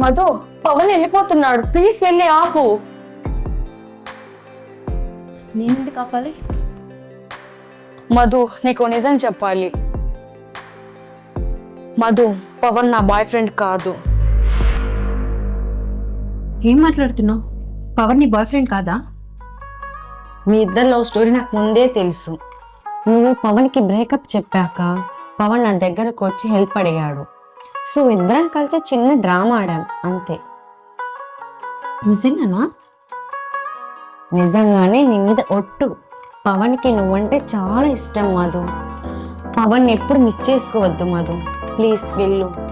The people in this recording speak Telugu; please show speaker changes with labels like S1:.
S1: మధు, పవన్ వెళ్ళిపోతున్నాడు, ప్లీజ్ వెళ్ళి ఆపు.
S2: నేనెందుకు ఆపాలి?
S1: మధు, నీకు నిజం చెప్పాలి. మధు, పవన్ నా బాయ్ ఫ్రెండ్ కాదు.
S2: ఏం మాట్లాడుతున్నావు? పవన్ నీ బాయ్ ఫ్రెండ్ కాదా?
S3: మీ ఇద్దరు లవ్ స్టోరీ నాకు ముందే తెలుసు. నువ్వు పవన్కి బ్రేకప్ చెప్పాక పవన్ నా దగ్గరకు వచ్చి హెల్ప్ అడిగాడు. సో ఇద్దరం కలిసి చిన్న డ్రామా ఆడాం అంతే.
S2: నిజంగానా?
S3: నిజంగానే నీ మీద ఒట్టు. పవన్కి నువ్వంటే చాలా ఇష్టం మధు. పవన్ ఎప్పుడు మిస్ చేసుకోవద్దు మధు, ప్లీజ్ వెళ్ళు.